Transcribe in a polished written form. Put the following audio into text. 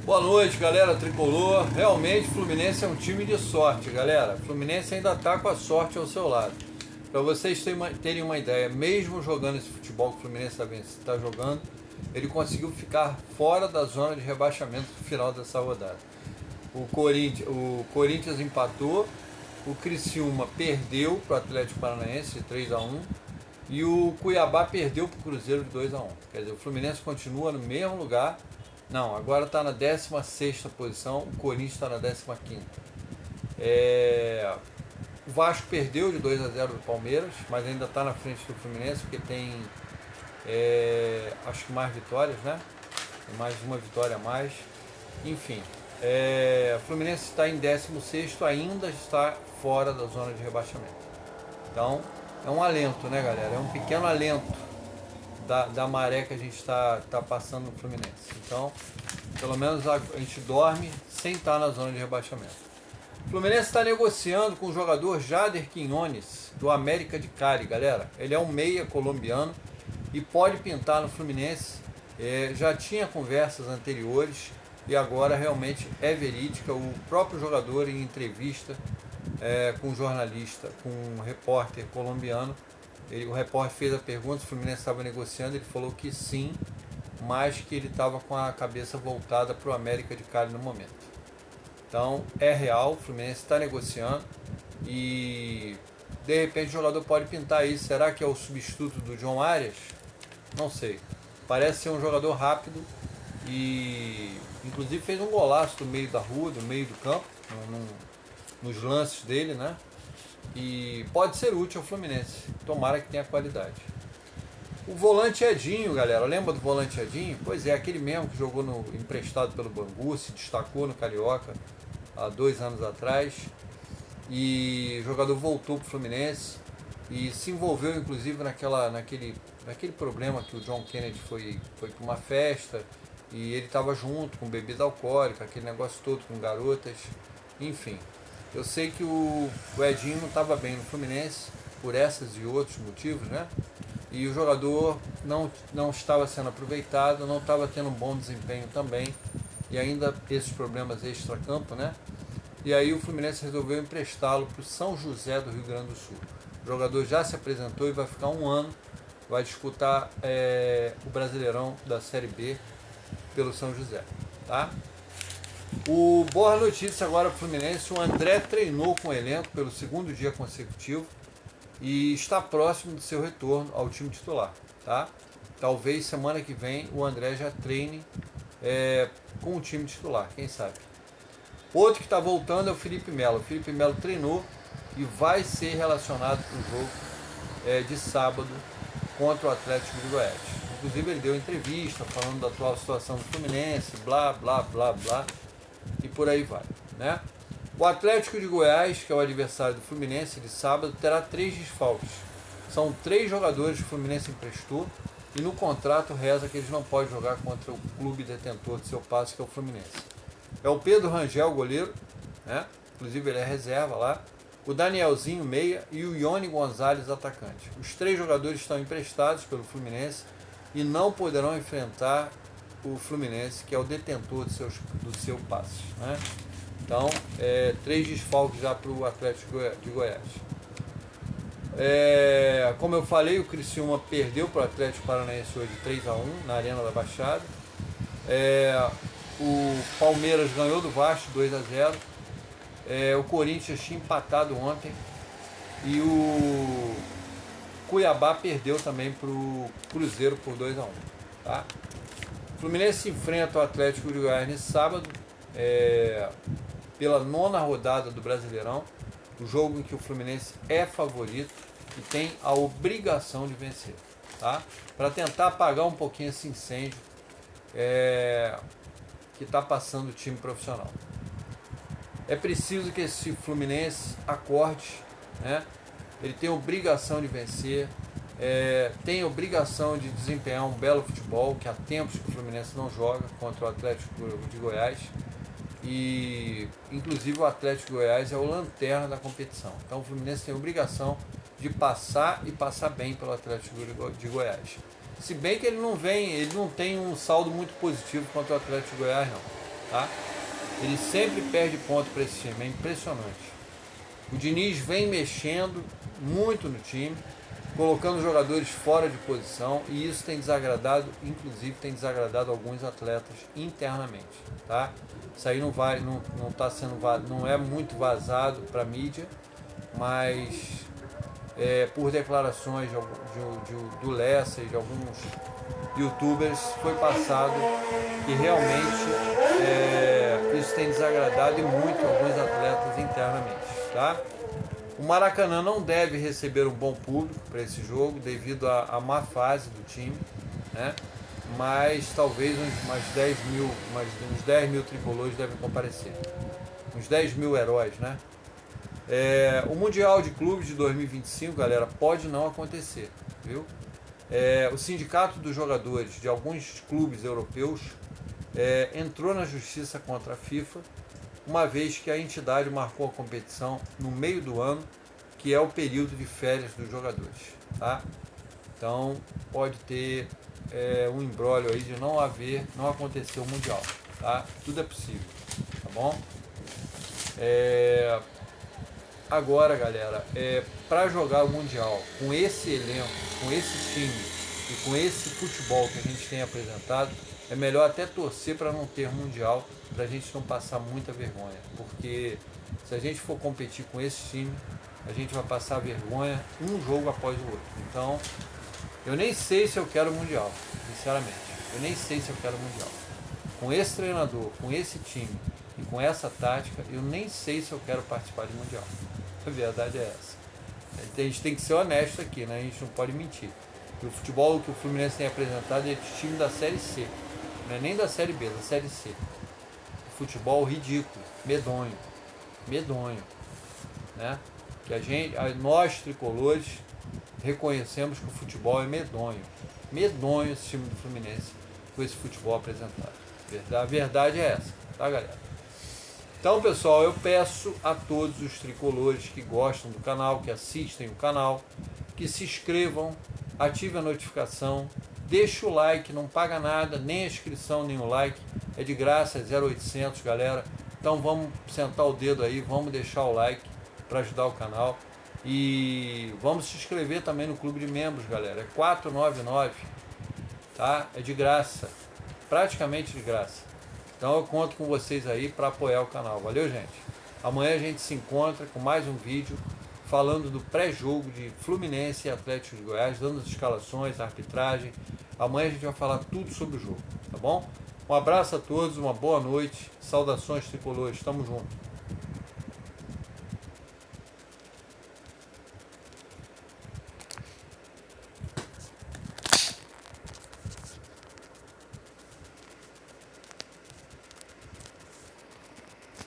Boa noite, galera tricolor. Realmente, Fluminense é um time de sorte, galera. Fluminense ainda está com a sorte ao seu lado. Para vocês terem uma ideia, mesmo jogando esse futebol que o Fluminense está jogando, ele conseguiu ficar fora da zona de rebaixamento no final dessa rodada. O Corinthians empatou, o Criciúma perdeu para o Atlético Paranaense de 3-1 e o Cuiabá perdeu para o Cruzeiro de 2-1. Quer dizer, o Fluminense continua no mesmo lugar. Não, agora está na 16ª posição, o Corinthians está na 15ª. O Vasco perdeu de 2-0 do Palmeiras, mas ainda está na frente do Fluminense, porque tem acho que mais vitórias, né? Tem mais uma vitória a mais. Enfim, o Fluminense está em 16º, ainda está fora da zona de rebaixamento. Então, é um alento, né, galera? É um pequeno alento da maré que a gente está passando no Fluminense. Então, pelo menos a gente dorme sem estar na zona de rebaixamento. O Fluminense está negociando com o jogador Jader Quiñones, do América de Cali, galera. Ele é um meia colombiano e pode pintar no Fluminense. Já tinha conversas anteriores e agora realmente é verídica. O próprio jogador, em entrevista com um jornalista, com um repórter colombiano, o repórter fez a pergunta se o Fluminense estava negociando, ele falou que sim, mas que ele estava com a cabeça voltada para o América de Cali no momento. Então é real, o Fluminense está negociando e de repente o jogador pode pintar isso. Será que é o substituto do John Arias? Não sei. Parece ser um jogador rápido e inclusive fez um golaço do meio da rua, do meio do campo, nos lances dele, né? E pode ser útil ao Fluminense, tomara que tenha qualidade. O volante Edinho, galera, lembra do volante Edinho? Pois é, aquele mesmo que jogou emprestado pelo Bangu, se destacou no Carioca há 2 anos atrás, e o jogador voltou para o Fluminense e se envolveu inclusive naquele problema que o John Kennedy foi para uma festa e ele estava junto com bebida alcoólica, aquele negócio todo com garotas, enfim. Eu sei que o Edinho não estava bem no Fluminense por essas e outros motivos, né? E o jogador não estava sendo aproveitado, não estava tendo um bom desempenho também, e ainda esses problemas extra-campo, né? E aí o Fluminense resolveu emprestá-lo para o São José do Rio Grande do Sul. O jogador já se apresentou e vai ficar 1 ano, vai disputar o Brasileirão da Série B pelo São José, tá? Boa notícia agora para o Fluminense, o André treinou com o elenco pelo 2º dia consecutivo e está próximo de seu retorno ao time titular, tá? Talvez semana que vem o André já treine com o time titular, quem sabe. Outro que está voltando é o Felipe Melo. O Felipe Melo treinou e vai ser relacionado para o jogo de sábado contra o Atlético de Goiás. Inclusive ele deu entrevista falando da atual situação do Fluminense, blá, blá, blá, blá, e por aí vai, né? O Atlético de Goiás, que é o adversário do Fluminense de sábado, terá 3 desfalques. São 3 jogadores que o Fluminense emprestou e no contrato reza que eles não podem jogar contra o clube detentor de seu passe, que é o Fluminense. É o Pedro Rangel, goleiro, né? Inclusive ele é reserva lá, o Danielzinho, meia, e o Ione Gonzalez, atacante. Os 3 jogadores estão emprestados pelo Fluminense e não poderão enfrentar o Fluminense, que é o detentor do seu passe, né? Então, 3 desfalques já para o Atlético de Goiás. Como eu falei, o Criciúma perdeu para o Atlético Paranaense hoje 3-1 na Arena da Baixada. O Palmeiras ganhou do Vasco 2-0. O Corinthians tinha empatado ontem e o Cuiabá perdeu também para o Cruzeiro por 2-1, tá? O Fluminense enfrenta o Atlético de Goiás nesse sábado, pela 9ª rodada do Brasileirão, o jogo em que o Fluminense é favorito e tem a obrigação de vencer, tá? Para tentar apagar um pouquinho esse incêndio que está passando o time profissional. É preciso que esse Fluminense acorde, né? Ele tem obrigação de vencer, tem obrigação de desempenhar um belo futebol, que há tempos que o Fluminense não joga contra o Atlético de Goiás, e inclusive o Atlético de Goiás é o lanterna da competição. Então o Fluminense tem obrigação de passar e passar bem pelo Atlético de Goiás. Se bem que ele não tem um saldo muito positivo contra o Atlético de Goiás, não. tá? Ele sempre perde ponto para esse time, é impressionante. O Diniz vem mexendo muito no time, colocando jogadores fora de posição, e isso tem desagradado, inclusive tem desagradado alguns atletas internamente, tá? Isso aí não tá sendo, não é muito vazado para a mídia, mas por declarações do Lessa e de alguns youtubers foi passado que realmente isso tem desagradado e muito alguns atletas internamente, tá? O Maracanã não deve receber um bom público para esse jogo devido à má fase do time, né? Mas talvez uns 10 mil tricolores devem comparecer, uns 10 mil heróis, né? O Mundial de Clubes de 2025, galera, pode não acontecer, viu? O sindicato dos jogadores de alguns clubes europeus entrou na justiça contra a FIFA, uma vez que a entidade marcou a competição no meio do ano, que é o período de férias dos jogadores, tá? Então pode ter um imbróglio aí de não acontecer o Mundial, tá? Tudo é possível, tá bom? Agora, galera, para jogar o Mundial com esse elenco, com esse time e com esse futebol que a gente tem apresentado, é melhor até torcer para não ter Mundial, para a gente não passar muita vergonha, porque se a gente for competir com esse time, a gente vai passar vergonha um jogo após o outro. Então, eu nem sei se eu quero Mundial, sinceramente, eu nem sei se eu quero Mundial. Com esse treinador, com esse time e com essa tática, eu nem sei se eu quero participar de Mundial. A verdade é essa. A gente tem que ser honesto aqui, né? A gente não pode mentir. O futebol que o Fluminense tem apresentado é de time da Série C, não é nem da Série B, da Série C. Futebol ridículo, medonho, né? Que nós tricolores reconhecemos que o futebol é medonho esse time do Fluminense com esse futebol apresentado. A verdade é essa, tá, galera? Então, pessoal, eu peço a todos os tricolores que gostam do canal, que assistem o canal, que se inscrevam, ativem a notificação, deixa o like, não paga nada, nem a inscrição, nem o like, é de graça, é 0800, galera. Então vamos sentar o dedo aí, vamos deixar o like para ajudar o canal e vamos se inscrever também no clube de membros, galera, é 499, tá? É de graça, praticamente de graça. Então eu conto com vocês aí para apoiar o canal. Valeu, gente? Amanhã a gente se encontra com mais um vídeo falando do pré-jogo de Fluminense e Atlético de Goiás, dando as escalações, a arbitragem. Amanhã a gente vai falar tudo sobre o jogo, tá bom? Um abraço a todos, uma boa noite, saudações tricolores, tamo junto.